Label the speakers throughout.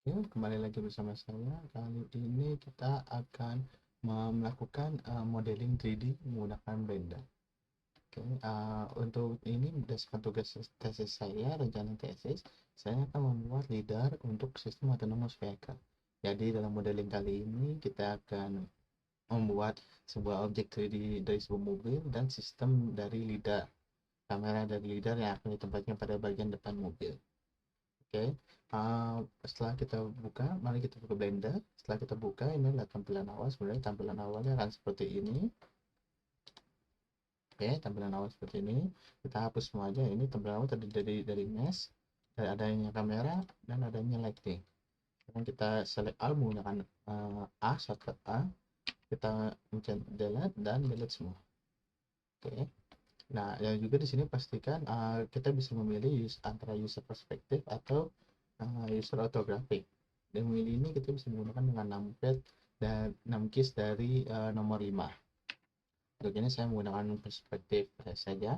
Speaker 1: Oke, kembali lagi bersama saya. Kali ini kita akan melakukan modeling 3D menggunakan Blender. Oke, untuk ini berdasarkan tugas tesis saya, rencana tesis, saya akan membuat LiDAR untuk sistem autonomous vehicle. Jadi dalam modeling kali ini kita akan membuat sebuah objek 3D dari sebuah mobil dan sistem dari LiDAR, kamera dari LiDAR yang akan ditempatkan pada bagian depan mobil. Oke, setelah kita buka, mari kita buka Blender. Setelah kita buka, ini adalah tampilan awal. Sebenarnya tampilan awalnya akan seperti ini. Oke, tampilan awal seperti ini. Kita hapus semua aja. Ini tampilan awal terdiri dari mesh, dari adanya kamera, dan adanya lighting. Sekarang kita select all menggunakan A, shortcut A. Kita mencet delete dan delete semua. Oke. Nah, yang juga di sini pastikan kita bisa memilih antara user perspektif atau user orthographic. Dan memilih ini kita bisa menggunakan dengan numpad dan keys dari nomor 5. Untuk ini saya menggunakan perspektif saja.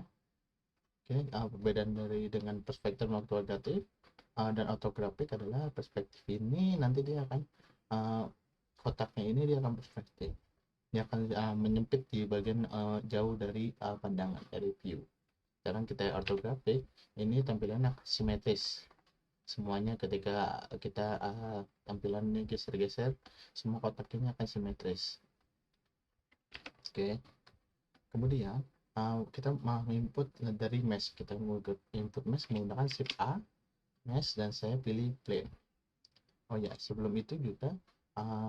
Speaker 1: Oke, perbedaan dengan perspektif non-ortografi dan ortografik adalah perspektif ini nanti dia akan kotaknya ini dia akan perspektif. Dia akan menyempit di bagian jauh dari pandangan dari view. Sekarang kita ortografik, ini tampilannya simetris. Semuanya ketika kita tampilannya geser-geser, semua kotaknya akan simetris. Oke, kemudian kita mau input dari mesh. Kita mau input mesh menggunakan shift A mesh dan saya pilih plane. Oh ya, sebelum itu juga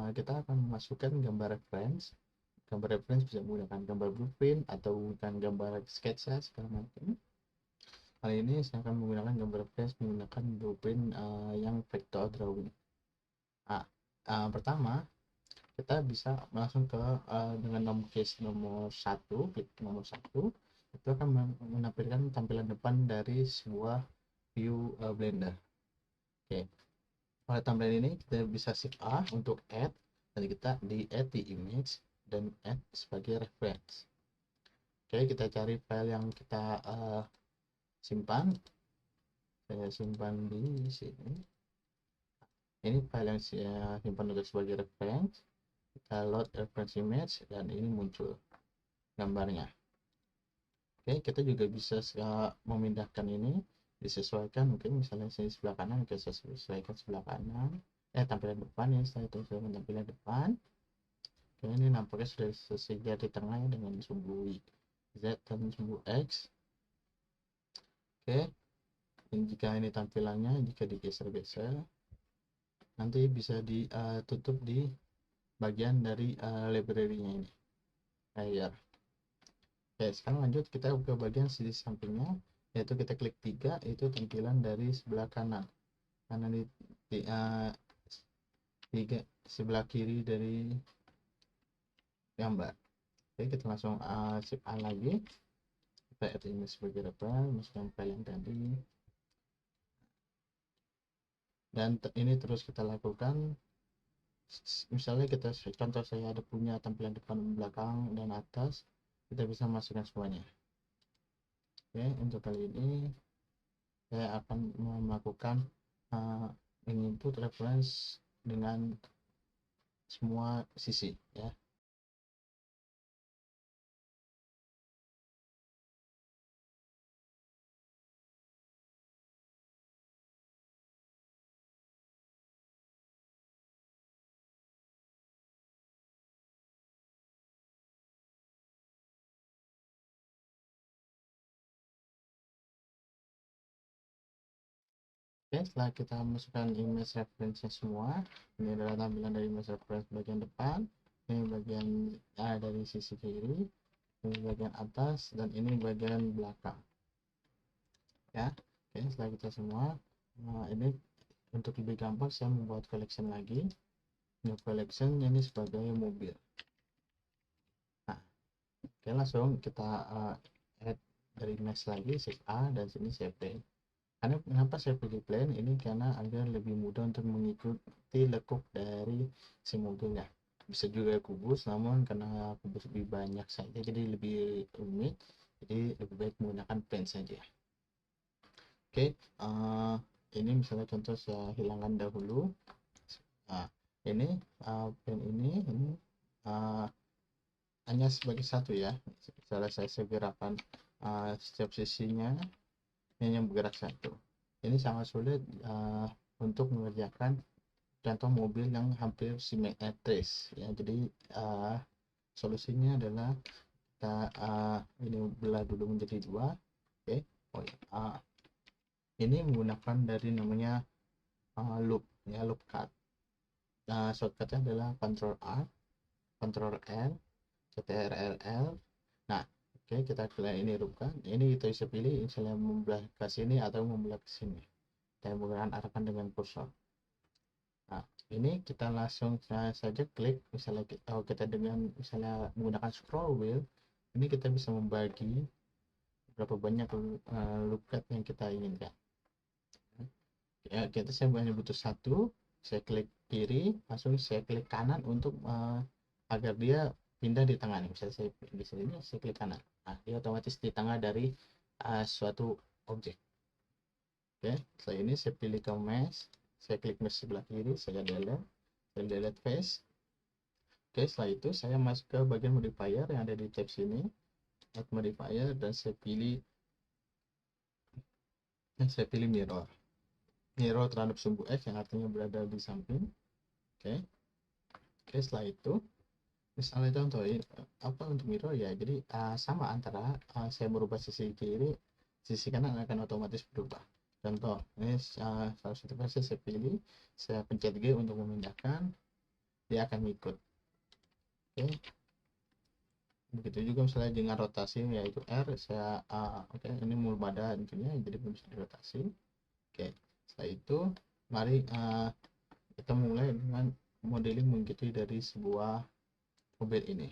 Speaker 1: kita akan memasukkan gambar reference. Gambar reference bisa menggunakan gambar blueprint atau menggunakan gambar sketsa segala macam. Kali ini saya akan menggunakan gambar reference menggunakan blueprint yang vector drawing. Pertama kita bisa langsung ke dengan nomor case nomor 1, klik nomor 1, itu akan menampilkan tampilan depan dari sebuah view Blender. Oke, pada tampilan ini kita bisa shift A untuk add, dan kita di add di image dan add sebagai reference. Oke, kita cari file yang kita simpan. Saya simpan di sini. Ini file yang saya simpan untuk sebagai reference. Kita load reference image dan ini muncul gambarnya. Oke, kita juga bisa memindahkan ini, disesuaikan. Mungkin misalnya sini sebelah kanan, kita sesuaikan sebelah kanan, tampilan depan ya, saya sesuaikan tampilan depan. Oke, ini nampaknya sudah sejajar di tengah dengan sumbu Z dan sumbu X. Oke, dan jika ini tampilannya, jika digeser-geser, nanti bisa ditutup di bagian dari library-nya ini, layer. Oke, sekarang lanjut kita ke bagian sisi sampingnya, yaitu kita klik 3, itu tampilan dari sebelah kanan. Karena di sebelah kiri dari gambar. Oke, kita langsung shift A lagi. Kita add image sebagai reference, masukkan file yang tadi. Dan ini terus kita lakukan. Misalnya kita contoh saya ada punya tampilan depan, belakang, dan atas, kita bisa masukkan semuanya. Oke, untuk kali ini saya akan melakukan input reference dengan semua sisi ya. Oke, setelah kita masukkan image reference semua, ini adalah tampilan dari image reference bagian depan, ini bagian dari sisi kiri, ini bagian atas, dan ini bagian belakang ya. Oke, setelah kita semua, ini untuk lebih gampang saya membuat collection lagi. New collection ini sebagai mobil. Nah, oke, langsung kita add dari mesh lagi, shift A, dan sini saya plane. Karena kenapa saya pilih plane ini, karena agar lebih mudah untuk mengikuti lekuk dari si mobilnya. Bisa juga kubus, namun karena kubus lebih banyak saja jadi lebih rumit, jadi lebih baik menggunakan plane saja. Oke, ini misalnya contoh saya hilangkan dahulu. Nah, ini pin ini hanya sebagai satu ya. Misalnya saya segerakan setiap sisinya ini yang bergerak satu. Ini sangat sulit untuk mengerjakan contoh mobil yang hampir simetris ya. Jadi solusinya adalah kita ini belah dulu menjadi dua. Oke. Oh, ini menggunakan dari namanya loop ya, loop cut. Shortcutnya adalah Ctrl A, Ctrl L, CTRL. Nah, oke, kita pilih ini loop cut. Ini kita bisa pilih misalnya membelah ke sini atau membelah ke sini. Kita menggunakan arahkan dengan kursor. Nah, ini kita langsung saja klik. Misalnya kita dengan misalnya menggunakan scroll wheel, ini kita bisa membagi berapa banyak loop cut yang kita inginkan. Ya, saya hanya butuh satu. Saya klik kiri, langsung saya klik kanan untuk agar dia pindah di tengah nih. Misalnya saya di sini, saya klik kanan. Nah, dia otomatis di tengah dari suatu objek. Oke, setelah ini saya pilih ke mesh, saya klik mesh sebelah kiri, saya delete face. Oke, setelah itu saya masuk ke bagian modifier yang ada di tab sini, add modifier, dan saya pilih mirror terhadap sumbu X yang artinya berada di samping. Oke, setelah itu misalnya contoh apa untuk mirror ya, jadi sama antara saya merubah sisi kiri, sisi kanan akan otomatis berubah. Contoh ini salah satu versi saya pilih, saya pencet G untuk memindahkan, dia akan ikut. Oke, begitu juga misalnya dengan rotasi yaitu R, saya oke, ini belum ada intinya jadi belum bisa dirotasi. Oke, setelah itu mari kita mulai dengan modeling mengikuti dari sebuah mobil ini.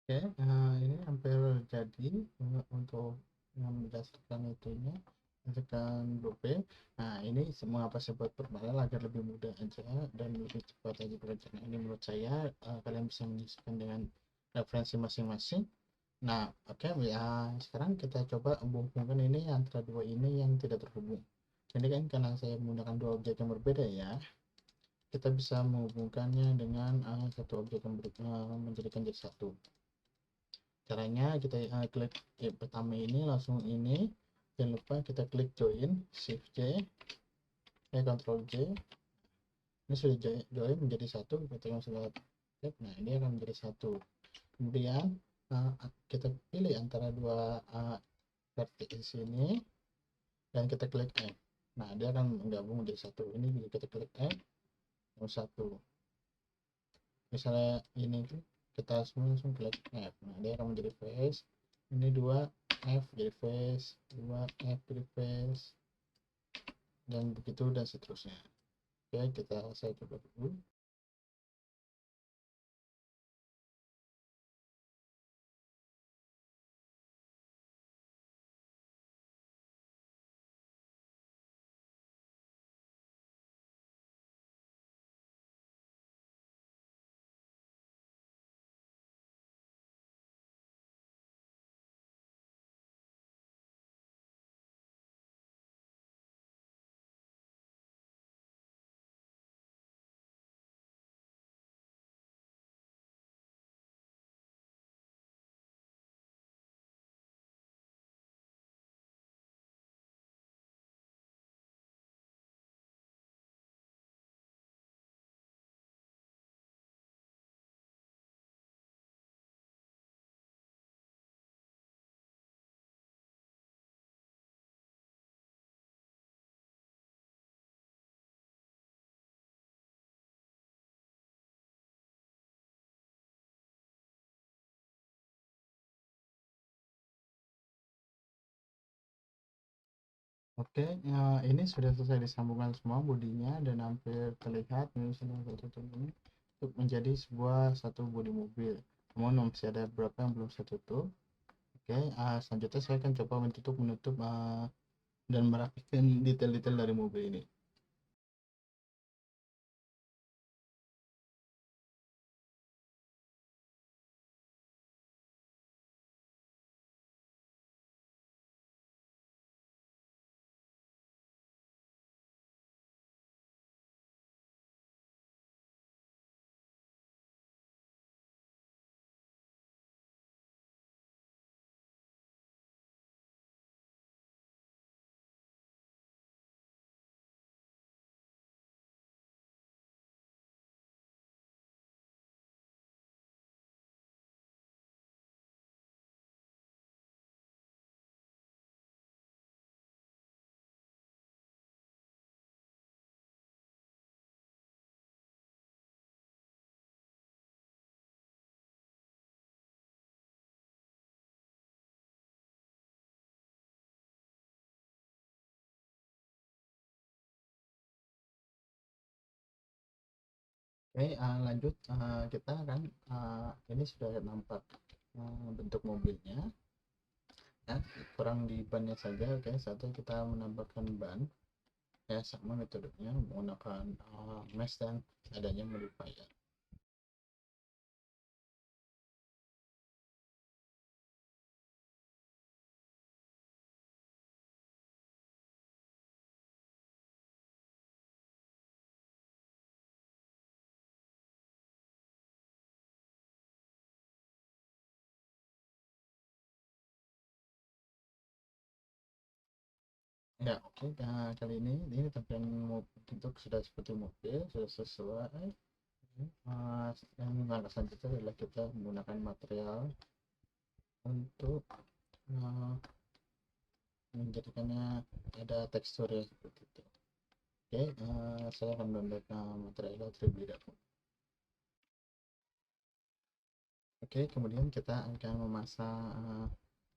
Speaker 1: Oke, ini hampir jadi untuk mendasarkan itunya, mendasarkan 2P. Nah, ini semua apa saya buat perparalel agar lebih mudah aja dan lebih cepat aja kerjanya. Ini menurut saya kalian bisa menyesuaikan dengan referensi masing-masing. Nah, oke ya, sekarang kita coba hubungkan ini antara dua ini yang tidak terhubung. Ini kan karena saya menggunakan dua objek yang berbeda ya, kita bisa menghubungkannya dengan satu objek yang menjadikan jadi satu. Caranya kita klik pertama ini langsung ini, jangan lupa kita klik join, shift J, Ctrl J. Ini sudah join menjadi satu, kita langsung klik. Nah, ini akan menjadi satu. Kemudian kita pilih antara dua vertex ini dan kita klik F. Nah, dia akan menggabung menjadi satu. Ini juga kita klik F, satu. Misalnya ini kita langsung klik F. Nah, dia akan menjadi face. Ini dua F jadi face, dua F jadi face, dan begitu dan seterusnya. Oke, saya coba dulu. Oke, ini sudah selesai disambungkan semua bodinya dan hampir terlihat ini sudah tertutup ini untuk menjadi satu bodi mobil. Namun masih ada beberapa yang belum saya tutup. Oke, selanjutnya saya akan coba menutup dan merapikan detail-detail dari mobil ini. Oke, lanjut kita akan ini sudah nampak bentuk mobilnya. Ya, kurang di bannya saja. Oke, satu kita menambahkan ban. Ya, sama metodenya menggunakan mesh dan adanya modifier. Ya, oke. Kali ini tampilan bentuk sudah seperti mobil, sudah sesuai. Yang langkah selanjutnya adalah kita menggunakan material untuk uh, menjadikannya ada tekstur yang seperti itu. Oke, saya akan download material terlebih dahulu. Oke, kemudian kita akan memasang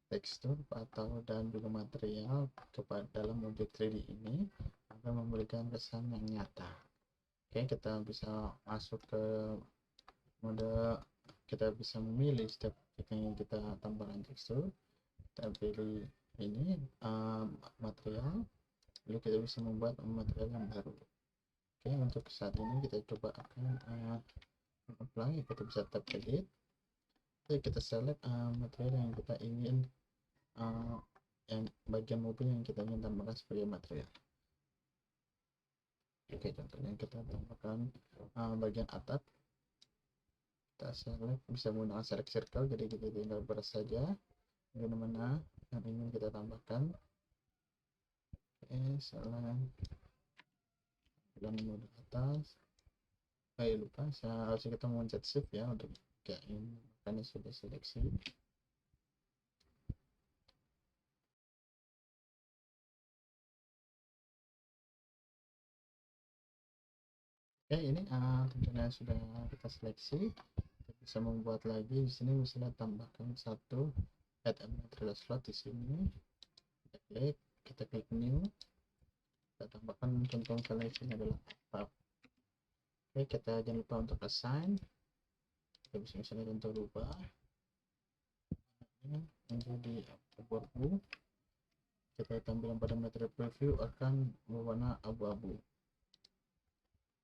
Speaker 1: tekstur atau dan juga material kepada dalam objek 3D ini akan memberikan kesan yang nyata. Oke, kita bisa masuk ke mode kita bisa memilih setiap yang kita tambahkan tekstur. Kita pilih ini material, lalu kita bisa membuat material yang baru. Oke, untuk saat ini kita coba akan apply. Kita bisa tap edit. Oke, kita select material yang kita ingin, yang bagian mobil yang kita ingin tambahkan sebagai material. Oke, contohnya kita tambahkan bagian atap. Kita select, bisa menggunakan select circle, jadi kita tinggal beres saja bagaimana yang ingin kita tambahkan. Oke, select dan mode atas. Lupa, harusnya kita mencet shift ya untuk kayak ini, makanya sudah seleksi. Oke, ini tentunya sudah kita seleksi. Kita bisa membuat lagi di sini, misalnya tambahkan satu add a material slot di sini. Kita klik new. Kita tambahkan contoh seleksi adalah apa. Oke, kita jangan lupa untuk assign. Kita bisa misalnya contoh rubah menjadi abu-abu. Kita tampilan pada material preview akan berwarna abu-abu.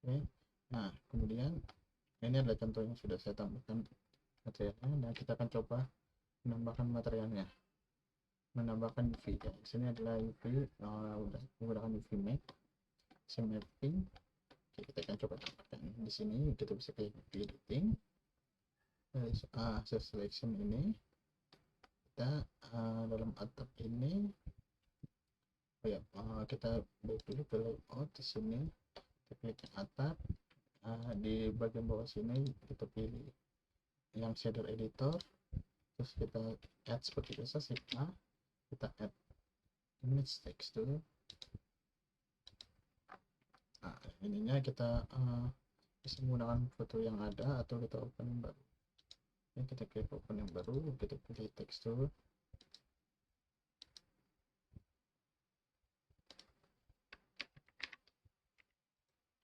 Speaker 1: Oke, nah kemudian ini adalah contoh yang sudah saya tambahkan materialnya, dan kita akan coba menambahkan materialnya, menambahkan UV. Ya, di sini adalah UV, menggunakan UV matte, mapping. Oke, kita akan coba tambahkan di sini. Kita bisa klik editing, dari selection ini kita dalam atap ini, kita pilih ke layout di sini. Kita klik atap, di bagian bawah sini kita pilih yang shader editor, terus kita add seperti biasa, shift A, kita add image texture. Nah, ininya kita bisa menggunakan foto yang ada atau kita open yang baru. Oke, kita klik open yang baru, kita pilih tekstur.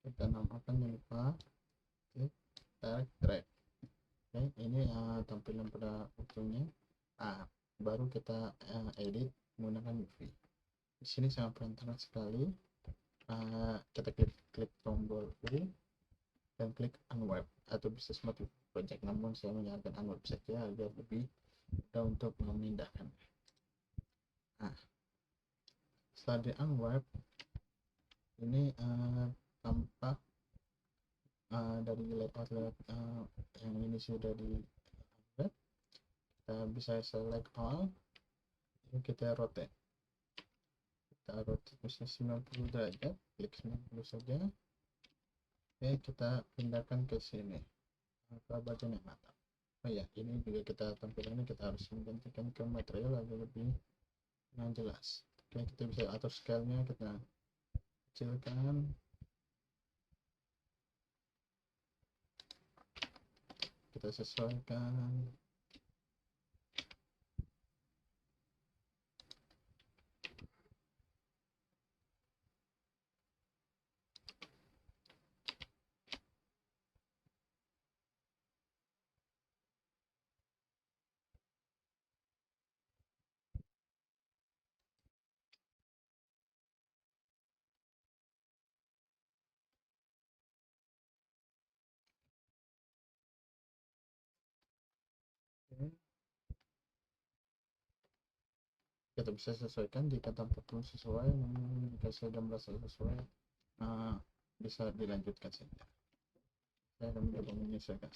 Speaker 1: Kita namakan, jangan lupa. Oke, drag. Oke, ini tampilan pada ujungnya. Baru kita edit menggunakan UV. Di sini sangat berantakan sekali. Kita klik tombol U dan klik unwrap atau bisa smart project, namun saya menyarankan unwrap saja agar lebih mudah untuk memindahkan. Setelah di unwrap ini tampak dari layout yang ini sudah di unwrap. Kita bisa select all, kita rotate, bisa 90 derajat, klik 90 saja. Oke, kita pindahkan ke sini, ke bagian yang atas. Ini juga kita tampilannya kita harus menggantikan ke material agar lebih jelas. Oke, kita bisa atur scale-nya, kita kecilkan, kita sesuaikan. Kita bisa sesuaikan jika tampak belum sesuai, namun jika sudah merasa sesuai, bisa dilanjutkan saja. Saya akan mencoba menyesuaikan.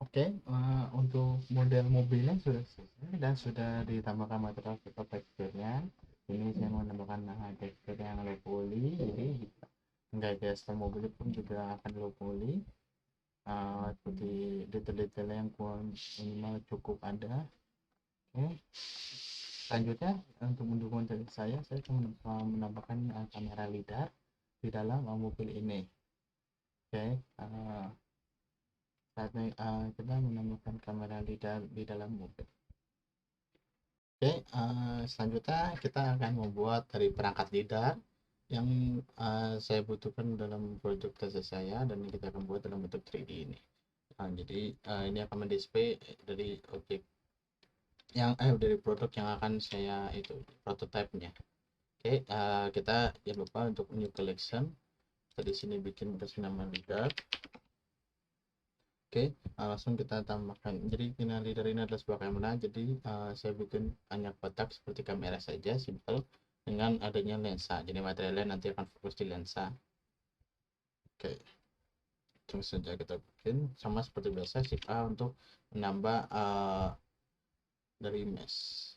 Speaker 1: Oke, untuk model mobilnya sudah selesai dan sudah ditambahkan material atau teksturnya. Ini saya mau menambahkan tekstur yang low poly, jadi enggak gesture mobil pun juga akan low poly. Seperti detail-detail yang kurang minimal cukup ada. Oke, selanjutnya untuk mendukung saya akan menambahkan kamera lidar di dalam mobil ini. Oke, saatnya kita menambahkan kamera lidar di dalam mobil. Oke, selanjutnya kita akan membuat dari perangkat lidar yang saya butuhkan dalam proyek tesis saya, dan kita akan buat dalam bentuk 3D ini. Jadi ini akan mendisplay dari objek yang dari produk yang akan saya itu prototipe-nya. Oke, kita jangan lupa untuk new collection. Kita di sini bikin kasih nama lidar. Oke, langsung kita tambahkan. Jadi final leader ini adalah sebuah kamera, jadi saya bikin hanya kotak seperti kamera saja, simple, dengan adanya lensa. Jadi materialnya nanti akan fokus di lensa. Oke, langsung saja kita bikin sama seperti biasa shift A untuk menambah dari mesh.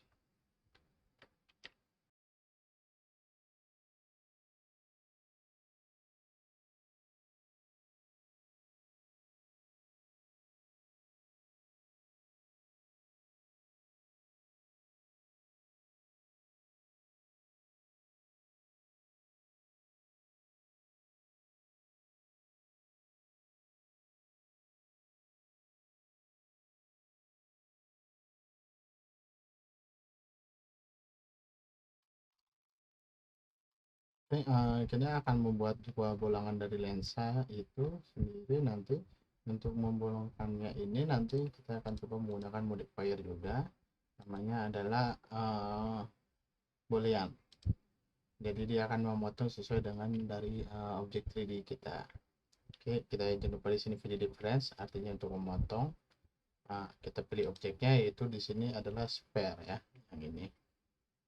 Speaker 1: Oke, kita akan membuat sebuah bolangan dari lensa itu sendiri nanti. Untuk membolongkannya ini nanti kita akan coba menggunakan modifier juga, namanya adalah boolean. Jadi dia akan memotong sesuai dengan dari objek 3D kita. Oke, kita jangan lupa di sini video difference, artinya untuk memotong. Kita pilih objeknya, yaitu di sini adalah sphere ya, yang ini.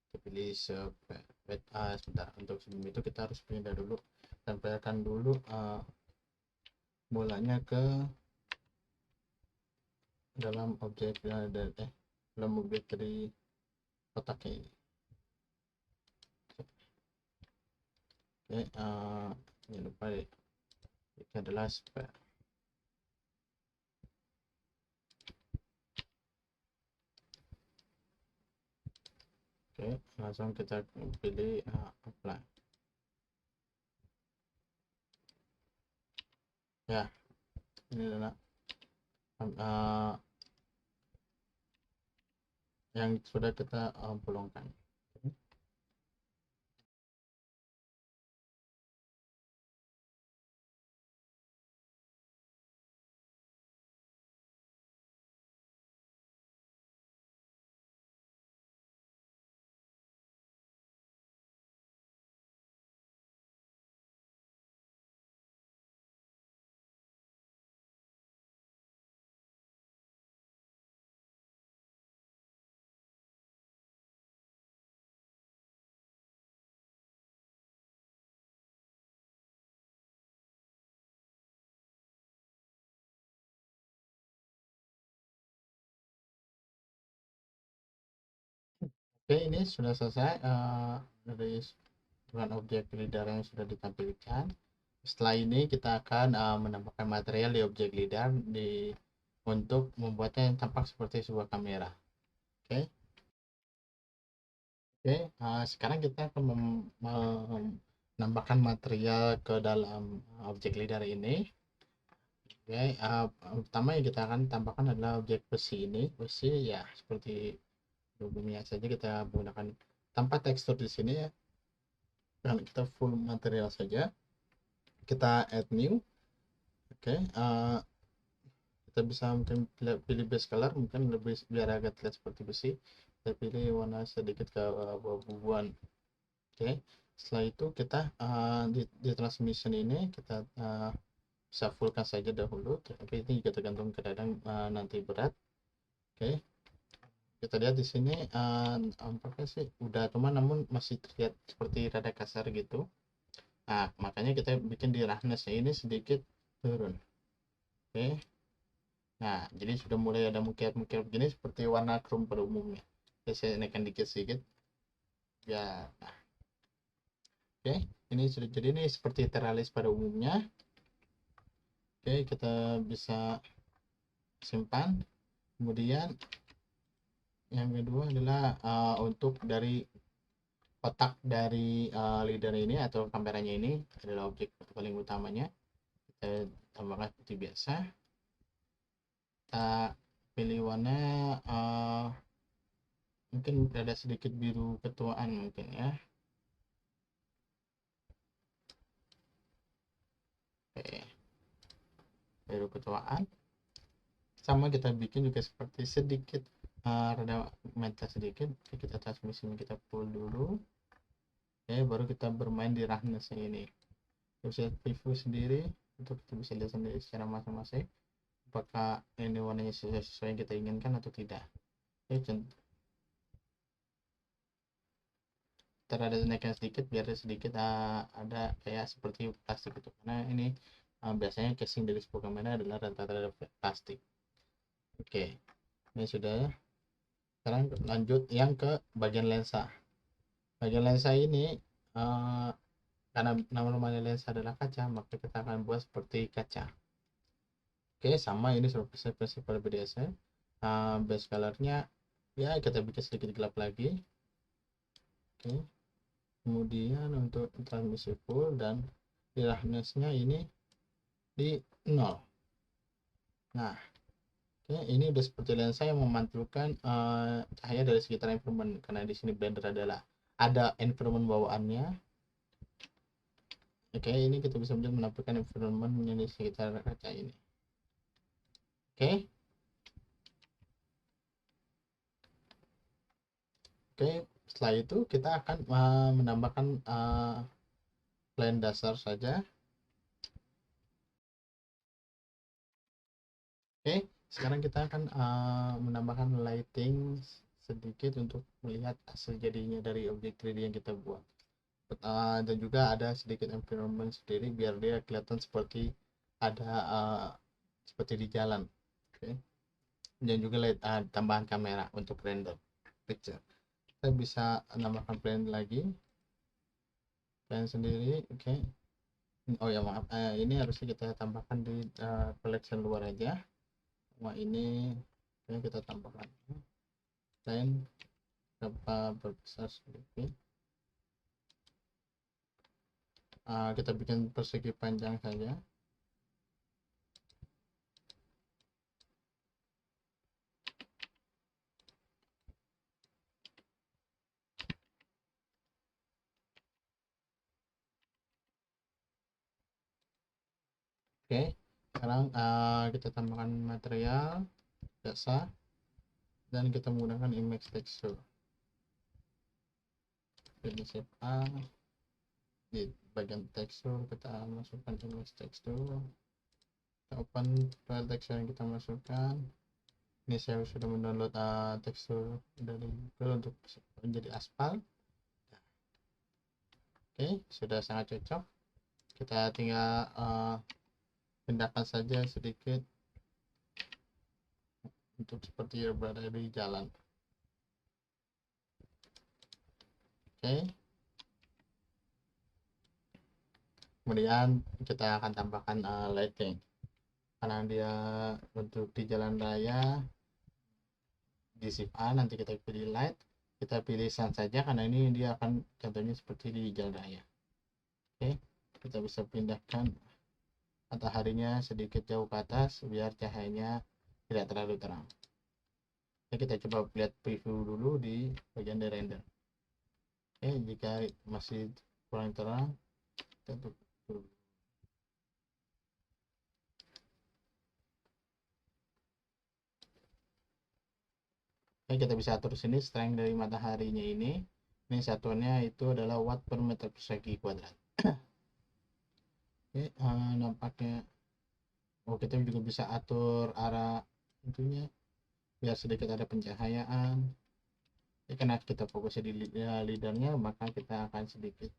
Speaker 1: Kita pilih sphere. Sebentar, untuk sebelum itu kita harus pindah dulu, tempelkan dulu bolanya ke dalam objek dalam objek dari kotaknya ini. Oke, jangan lupa deh, ini adalah sphere. Oke, langsung kita pilih apply. Ya, ini adalah yang sudah kita bolongkan. Oke, ini sudah selesai dari dengan objek lidar yang sudah ditampilkan. Setelah ini kita akan menambahkan material di objek lidar untuk membuatnya yang tampak seperti sebuah kamera. Oke, sekarang kita akan menambahkan material ke dalam objek lidar ini. Oke, pertama yang kita akan tambahkan adalah objek besi ini. Besi ya seperti umumnya saja, kita menggunakan tanpa tekstur di sini ya. Dan kita full material saja. Kita add new. Oke, kita bisa mungkin pilih base color, mungkin lebih biar agak terlihat seperti besi. Kita pilih warna sedikit ke abu-abuan. Oke, setelah itu kita di transmission ini kita bisa fullkan saja dahulu, tapi ini juga tergantung kadang nanti berat. Oke, kita lihat di sini apakah sih udah, cuma namun masih terlihat seperti rada kasar gitu. Makanya kita bikin di roughness ini sedikit turun. Oke, Nah, jadi sudah mulai ada mungkin-mungkin begini seperti warna chrome pada umumnya. Saya naikkan dikit sedikit ya. Nah, oke, ini sudah jadi ini seperti teralis pada umumnya. Oke, kita bisa simpan. Kemudian yang kedua adalah untuk dari kotak dari leader ini atau kameranya ini adalah objek paling utamanya. Kita tambahkan seperti biasa. Kita pilih warna mungkin ada sedikit biru ketuaan mungkin ya. Oke, biru ketuaan. Sama kita bikin juga seperti sedikit rada meta sedikit. Kita transmisinya kita pull dulu. Oke, baru kita bermain di roughness ini. Kita bisa preview sendiri untuk kita bisa lihat sendiri secara masing-masing apakah ini warnanya sesuai yang kita inginkan atau tidak. Oke, ada naiknya sedikit biar sedikit ada kayak seperti plastik itu, karena ini biasanya casing dari sebuah kamera adalah rata-rata plastik. Oke, ini sudah. Sekarang lanjut yang ke bagian lensa. Bagian lensa ini karena namanya lensa adalah kaca, maka kita akan buat seperti kaca. Oke, sama ini seperti prinsip BDSM. Base colornya ya kita bikin sedikit gelap lagi. Oke, kemudian untuk transmisi full dan roughness-nya ini di 0. Nah, oke, ini udah seperti lensa yang memantulkan cahaya dari sekitar environment, karena di sini blender adalah ada environment bawaannya. Oke, ini kita bisa menampilkan environment yang di sekitar kaca ini. Oke. Oke, setelah itu kita akan menambahkan plane dasar saja. Oke, sekarang kita akan menambahkan lighting sedikit untuk melihat hasil jadinya dari objek 3D yang kita buat. Dan juga ada sedikit environment sendiri biar dia kelihatan seperti ada seperti di jalan. Oke. Dan juga tambahan kamera untuk render picture. Kita bisa menambahkan plane lagi, plane sendiri. Oke. Oh ya maaf, ini harusnya kita tambahkan di collection luar aja. Wah, ini kita tambahkan plane berapa berbesar sedikit. Kita bikin persegi panjang saja. Oke, sekarang kita tambahkan material biasa dan kita menggunakan image texture. Pilih shape A, di bagian texture kita masukkan image texture. Kita open file texture yang kita masukkan. Ini saya sudah mendownload tekstur dari Google untuk menjadi aspal. Oke, sudah sangat cocok. Kita tinggal pindahkan saja sedikit untuk seperti berada di jalan. Oke. Kemudian kita akan tambahkan lighting. Karena dia untuk di jalan raya di shift A, nanti kita pilih light, kita pilih sun saja karena ini dia akan contohnya seperti di jalan raya. Oke, kita bisa pindahkan mataharinya sedikit jauh ke atas biar cahayanya tidak terlalu terang. Oke, kita coba lihat preview dulu di bagian dari render. Oke, jika masih kurang terang, kita tutup dulu. Oke, kita bisa atur sini strength dari mataharinya ini. Ini satuannya itu adalah watt per meter persegi kuadrat. Oke, nampaknya kita juga bisa atur arah tentunya biar sedikit ada pencahayaan. Karena kita fokusnya di leadernya, maka kita akan sedikit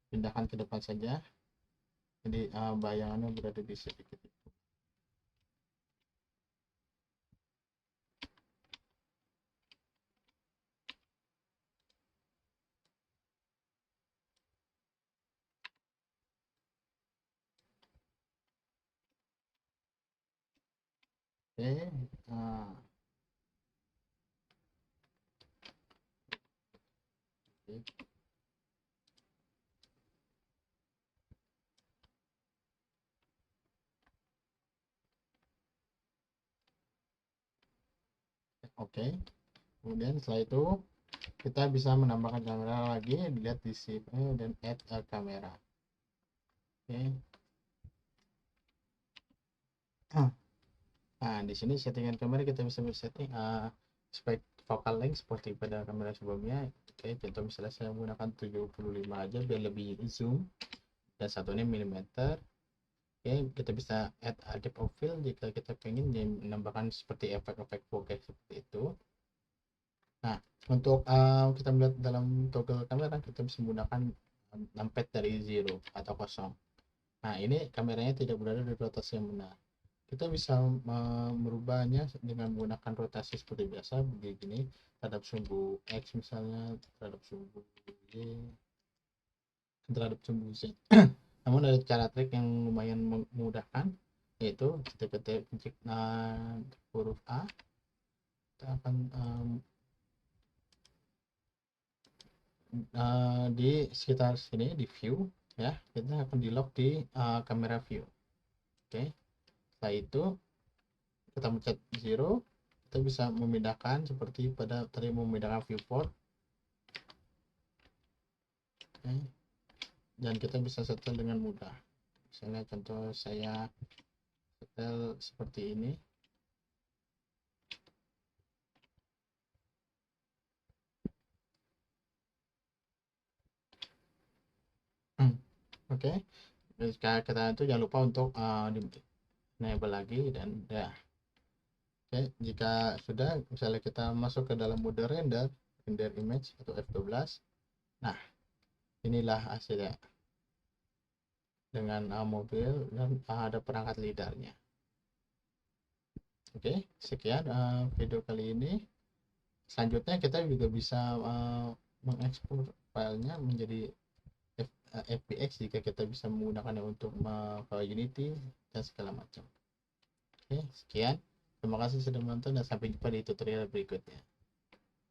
Speaker 1: pindahkan ke depan saja, jadi bayangannya berada di sedikit itu. Oke, nah, oke. Oke, kemudian setelah itu kita bisa menambahkan kamera lagi, dilihat di sini dan add a kamera. Oke. Nah, di sini settingan kamera kita bisa setting spek focal length seperti pada kamera sebelumnya. Oke, contoh misalnya saya menggunakan 75 aja biar lebih zoom, dan satunya milimeter. Oke, kita bisa add a depth of field jika kita ingin menambahkan seperti efek-efek bokeh seperti itu. Nah, untuk kita melihat dalam toggle kamera, kita bisa menggunakan numpad dari 0 atau kosong. Nah, ini kameranya tidak berada di rotasi yang benar. Kita bisa merubahnya dengan menggunakan rotasi seperti biasa begini, terhadap sumbu X misalnya, terhadap sumbu Y, terhadap sumbu Z. Namun ada cara trik yang lumayan memudahkan, yaitu ketika kita ketik huruf A, kita akan di sekitar sini di view ya, kita akan di lock di kamera view. Oke, setelah itu kita mencet 0, kita bisa memindahkan seperti pada tadi memindahkan viewport. Oke. Dan kita bisa setel dengan mudah, misalnya contoh saya setel seperti ini. Oke, kita itu jangan lupa untuk di enable lagi dan ya. Oke, jika sudah misalnya kita masuk ke dalam mode render image atau F12, nah inilah hasilnya dengan mobil dan ada perangkat lidarnya. Oke, sekian video kali ini. Selanjutnya kita juga bisa mengekspor filenya menjadi FBX jika kita bisa menggunakannya untuk Unity dan segala macam. Oke, sekian. Terima kasih sudah menonton dan sampai jumpa di tutorial berikutnya.